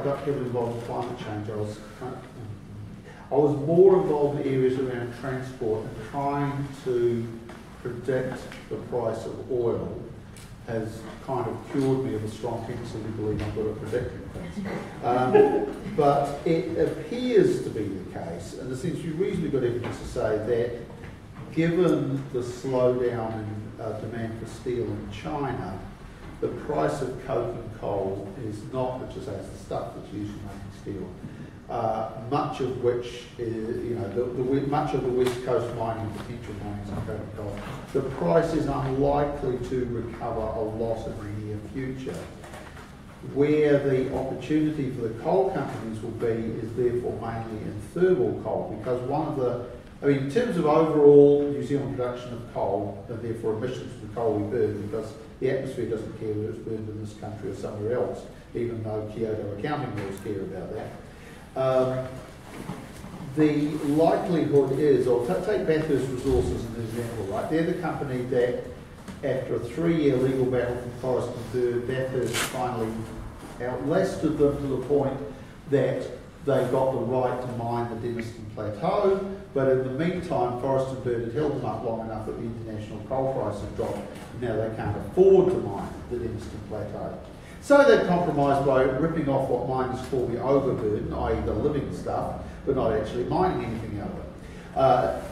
got heavily involved in climate change, I was more involved in areas around transport, and trying to predict the price of oil has kind of cured me of a strong tendency to believe I'm good at predicting things. But it appears to be the case, and there seems to be reasonably good evidence to say that given the slowdown in demand for steel in China, the price of coke and coal is not, which is as the stuff that's used for making steel, much of which is, much of the West Coast mining, potential mining of coke and coal, the price is unlikely to recover a lot in the near future. Where the opportunity for the coal companies will be is therefore mainly in thermal coal, because one of the, in terms of overall New Zealand production of coal, and therefore emissions from the coal we burn, because the atmosphere doesn't care whether it's burned in this country or somewhere else, even though Kyoto accounting rules care about that. The likelihood is, or take Bathurst Resources as an example, right? They're the company that, after a 3-year legal battle from Forest and Bird, Bathurst finally outlasted them to the point that they got the right to mine the Denniston Plateau, but in the meantime, Forest and Bird had held them up long enough that the international coal price had dropped, and now they can't afford to mine the Denniston Plateau. So they compromised by ripping off what miners call the overburden, i.e. the living stuff, but not actually mining anything out of it.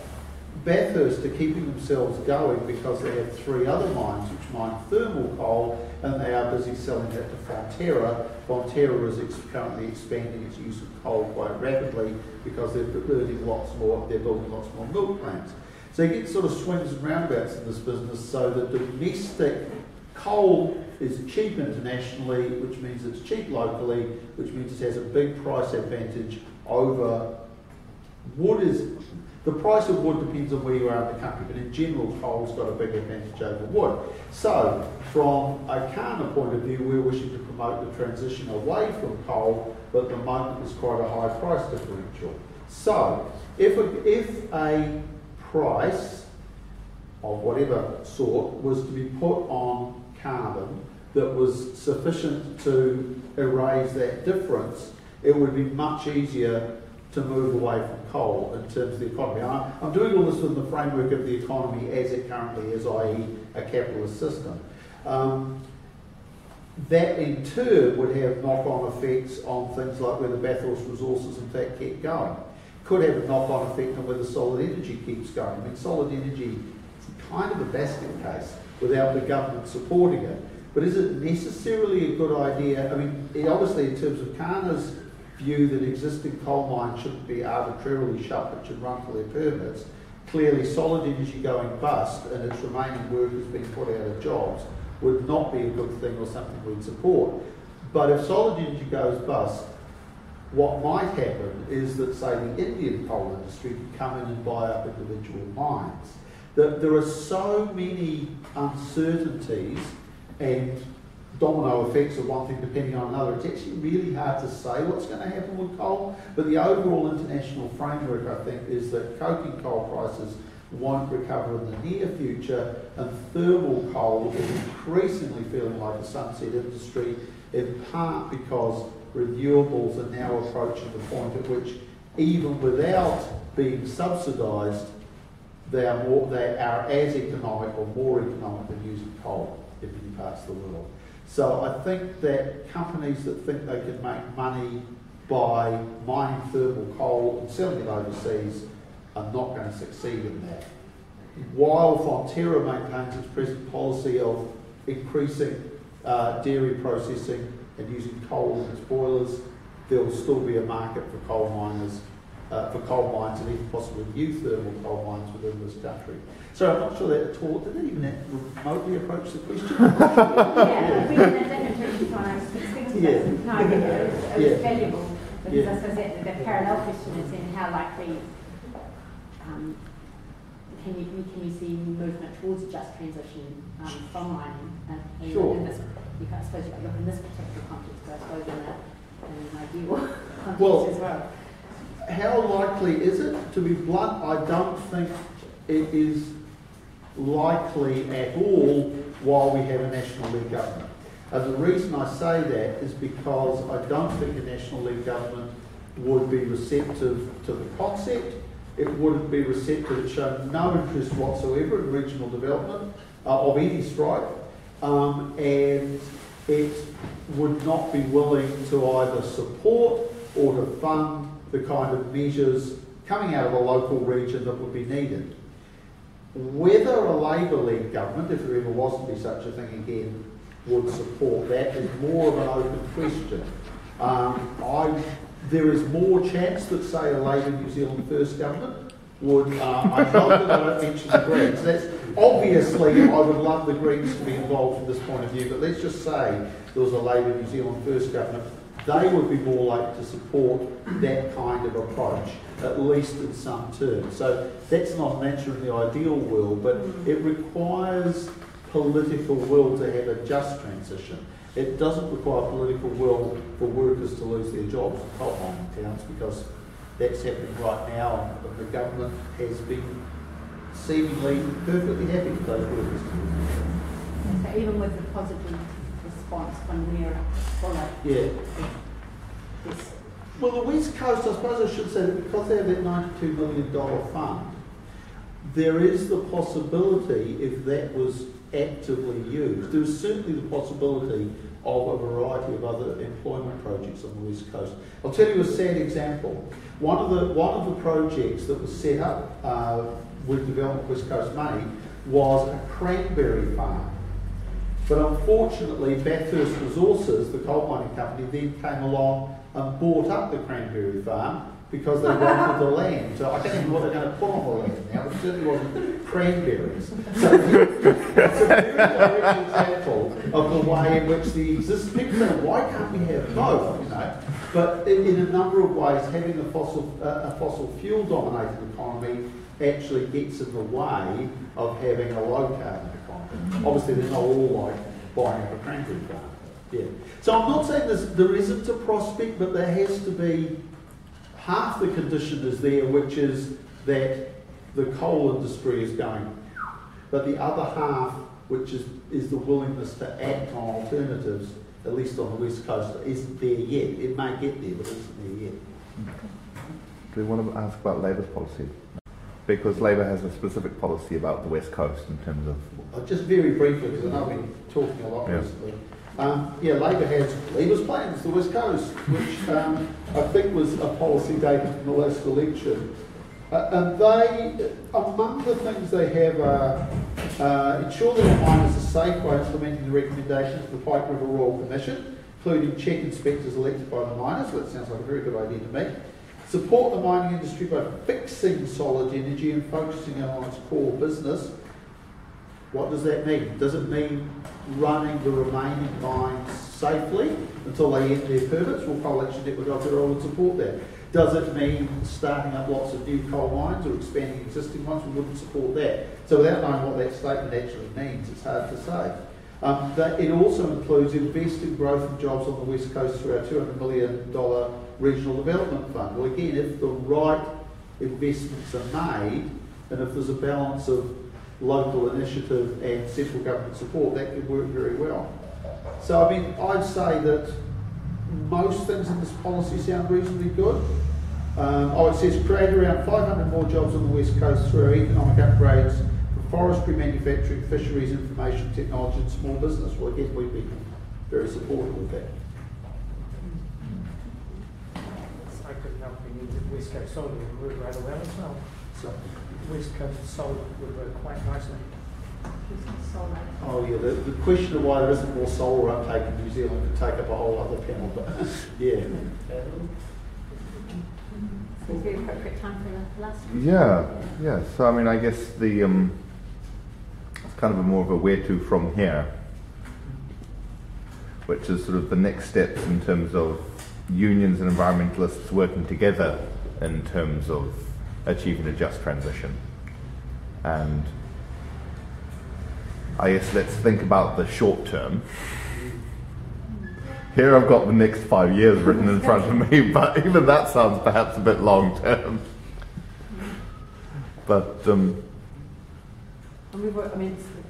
Bathurst are keeping themselves going because they have 3 other mines which mine thermal coal, and they are busy selling that to Fonterra. Fonterra is currently expanding its use of coal quite rapidly because they're building lots more milk plants. So you get sort of swings and roundabouts in this business. So the domestic coal is cheap internationally, which means it's cheap locally, which means it has a big price advantage over wood. The price of wood depends on where you are in the country, but in general, coal's got a big advantage over wood. So, from a Kana point of view, we're wishing to promote the transition away from coal, but at the moment there's quite a high price differential. So, if a price of whatever sort was to be put on carbon that was sufficient to erase that difference, it would be much easier to move away from coal in terms of the economy. I'm doing all this within the framework of the economy as it currently is, i.e. a capitalist system. That in turn would have knock-on effects on things like whether Bathurst Resources in fact kept going. Could have a knock-on effect on whether solid energy keeps going. I mean, solid energy is kind of a basket case without the government supporting it. But is it necessarily a good idea? I mean, obviously in terms of Kana's view that existing coal mines shouldn't be arbitrarily shut but should run for their permits, clearly solid energy going bust and its remaining workers being put out of jobs would not be a good thing or something we'd support. But if solid energy goes bust, what might happen is that, say, the Indian coal industry could come in and buy up individual mines. There are so many uncertainties and domino effects of one thing depending on another. It's actually really hard to say what's going to happen with coal, but the overall international framework, I think, is that coking coal prices won't recover in the near future, and thermal coal is increasingly feeling like a sunset industry, in part because renewables are now approaching the point at which, even without being subsidised, they are as economic or more economic than using coal in many parts of the world. So I think that companies that think they can make money by mining thermal coal and selling it overseas are not going to succeed in that. While Fonterra maintains its present policy of increasing dairy processing and using coal in its boilers, there will still be a market for coal miners, and even possibly new thermal coal mines within this country. So I'm not sure that at all, did it even remotely approach the question? Yeah, I think that interpretation when I was speaking to that some time ago, it was valuable, because I suppose that the parallel question is in how likely can you see movement towards a just transition from mining? Sure. In this, I suppose you look in this particular context, but I suppose in an ideal context as well. How likely is it? To be blunt, I don't think it is likely at all while we have a national lead government. And the reason I say that is because I don't think a National League government would be receptive to the concept. It wouldn't be receptive. It showed no interest whatsoever in regional development of any stripe, and it would not be willing to either support or to fund the kind of measures coming out of a local region that would be needed. Whether a Labour-led government, if there ever was to be such a thing again, would support that is more of an open question. There is more chance that, say, a Labour New Zealand First government would, I know that I don't mention the Greens. That's obviously, I would love the Greens to be involved from this point of view, but let's just say there was a Labour New Zealand First government, they would be more likely to support that kind of approach, at least in some terms. So that's not an answer in the ideal world, but it requires political will to have a just transition. It doesn't require political will for workers to lose their jobs in coal mining towns, because that's happening right now, and the government has been seemingly perfectly happy with those workers to lose their jobs. So even with the positive response from Millar, yeah. This. Well, the West Coast, I suppose I should say that because they have that $92 million fund, there is the possibility, if that was actively used, there's certainly the possibility of a variety of other employment projects on the West Coast. I'll tell you a sad example. One of the projects that was set up with Development West Coast money was a cranberry farm. But unfortunately, Bathurst Resources, the coal mining company, then came along and bought up the cranberry farm because they wanted the land. So I don't even know what they're going to put on the land now, but it certainly wasn't cranberries. So it's a very direct example of the way in which the existing people say, why can't we have both? You know? But in a number of ways, having a fossil fuel dominated economy actually gets in the way of having a low carbon economy. Obviously, they're not all like buying up a cranberry farm. Yeah. So I'm not saying there isn't a prospect, but there has to be half the condition is there, which is that the coal industry is going, but the other half, which is the willingness to act on alternatives, at least on the West Coast, isn't there yet. It may get there, but it isn't there yet. Do we want to ask about Labour's policy? Because Labour has a specific policy about the West Coast in terms of... Just very briefly, because I know I've been talking a lot recently. Labour has Labour's plans, the West Coast, which I think was a policy dated from the last election. And they, among the things they have are ensure that miners are safe by implementing the recommendations of the Pike River Royal Commission, including check inspectors elected by the miners. That sounds like a very good idea to me. Support the mining industry by fixing solid energy and focusing on its core business. What does that mean? Does it mean running the remaining mines safely until they end their permits? Well, Coal Action Network Aotearoa would support that. Does it mean starting up lots of new coal mines or expanding existing ones? We wouldn't support that. So without knowing what that statement actually means, it's hard to say. It also includes investing growth and jobs on the West Coast through our $200 million Regional Development Fund. Well, again, if the right investments are made, and if there's a balance of local initiative and central government support, that could work very well. So, I mean, I'd say that most things in this policy sound reasonably good. It says create around 500 more jobs on the West Coast through our economic upgrades for forestry, manufacturing, fisheries, information technology and small business. Well, again, we'd be very supportive of that. I could help me with West Coast Solar would work rather well as well. So, West Coast Solar would work quite nicely. oh yeah, the question of why there isn't more solar uptake in New Zealand could take up a whole other panel, but yeah. So it's very appropriate time for the last one. Yeah. So I mean, I guess the it's kind of a more of a where to from here, which is sort of the next steps in terms of unions and environmentalists working together in terms of achieving a just transition. And I guess let's think about the short term. Here I've got the next 5 years written in front of me, but even that sounds perhaps a bit long term. But the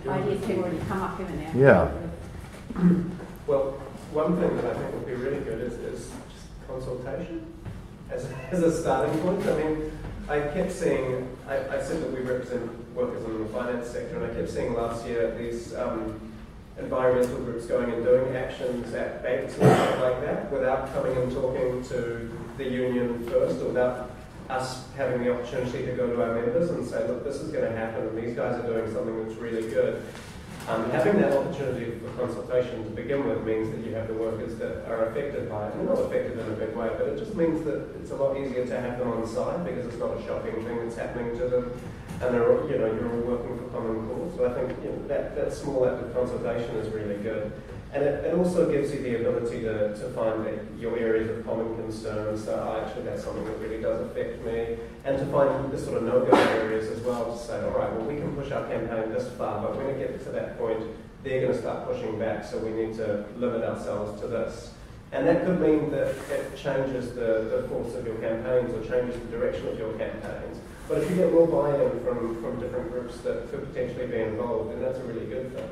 ideas have already come up, haven't they? yeah. Well, one thing that I think would be really good is just consultation as a starting point. I mean, I kept seeing, I said that we represent workers in the finance sector, and I kept seeing last year these environmental groups going and doing actions at banks and stuff like that without coming and talking to the union first, or without us having the opportunity to go to our members and say, look, this is going to happen, and these guys are doing something that's really good. Having that opportunity for consultation to begin with means that you have the workers that are affected by it. They're not affected in a big way, but it just means that it's a lot easier to have them on side because it's not a shocking thing that's happening to them, and they're, you're all working for common cause. So I think that small act of consultation is really good. And it also gives you the ability to find your areas of common concern. So actually that's something that really does affect me. And to find the sort of no-go areas as well, to say, all right, well, we can push our campaign this far, but when it gets to that point, they're going to start pushing back, so we need to limit ourselves to this. And that could mean that it changes the course of your campaigns or changes the direction of your campaigns. But if you get more buy-in from different groups that could potentially be involved, then that's a really good thing.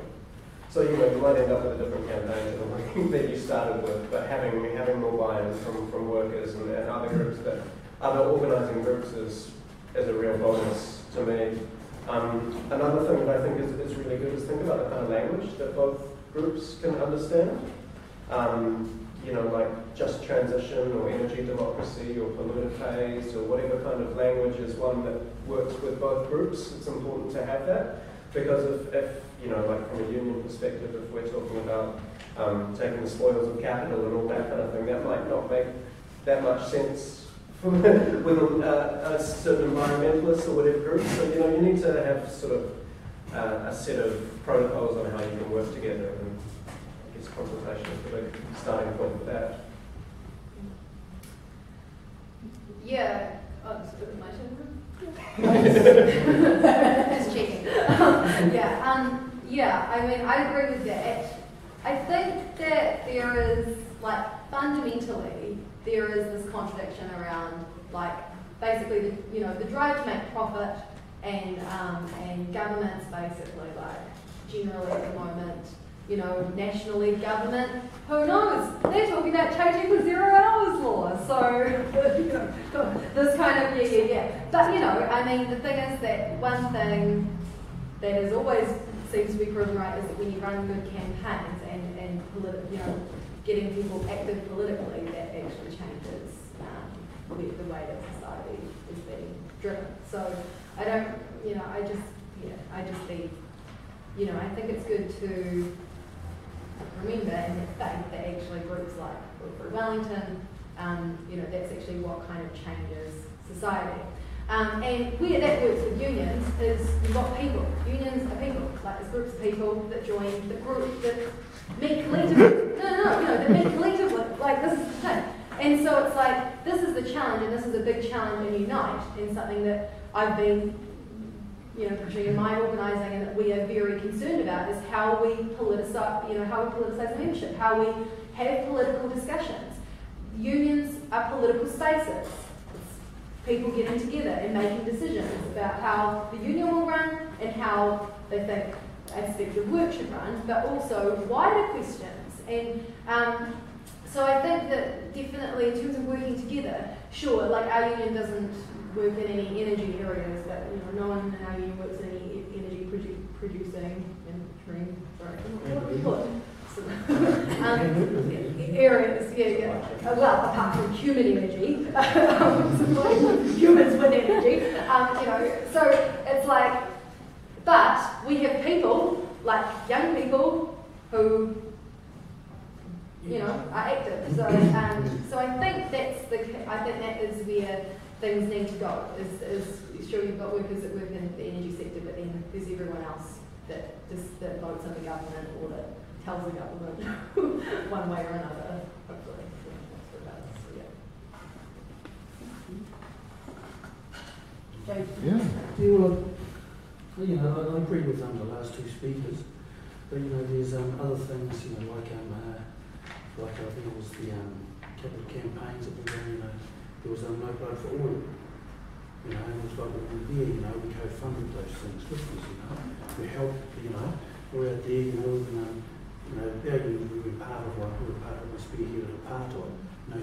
So you might end up with a different campaign to the one that you started with, but having more buy-in from workers and other groups, that other organising groups is a real bonus to me. Another thing that I think is really good is think about the kind of language that both groups can understand. Like just transition or energy democracy or polluted phase or whatever kind of language is one that works with both groups. It's important to have that, because if like from a union perspective, if we're talking about taking the spoils of capital and all that kind of thing, that might not make that much sense with a certain environmentalists or whatever group. So you need to have sort of a set of protocols on how you can work together, and I guess consultation is the big starting point for that. Yeah. Oh, it's my turn. Just checking. I mean, I agree with that. I think that there is, fundamentally, there is this contradiction around, basically, the drive to make profit and governments, basically, generally at the moment, nationally government, who knows? They're talking about changing the 0 hours law, so, this kind of, But, I mean, the thing is that one thing that is always seems to be proven right is that when you run good campaigns and getting people active politically, that actually changes the way that society is being driven. So I don't, I think it's good to remember and think that actually groups like Wilfred Wellington, that's actually what kind of changes society. And where that works with unions is you've got people. Unions are people. There's groups of people that join the group that meet collectively. That meet collectively. This is the thing. And so it's this is the challenge, and this is a big challenge in Unite, and something that I've been, pushing in my organising, and that we are very concerned about is how we politicise membership, how we have political discussions. Unions are political spaces. People getting together and making decisions about how the union will run and how they think aspects of work should run, but also wider questions. And so I think that definitely in terms of working together, sure, our union doesn't work in any energy areas, but no one in our union works in any energy producing areas, well, apart from human energy, humans with energy, so it's but we have people, young people, who, are active. So I think that is where things need to go, is sure you've got workers that work in the energy sector, but then there's everyone else that votes in the government or that tells the government one way or another, hopefully. I agree with the last two speakers, but there's other things, I think it was the capital campaigns that were going, there was no blood for oil. And it was what we were there, we co-funded those things with us, we helped, we're out there, you know, our union, we were part of one, we were part of the spearhead of the apartheid, no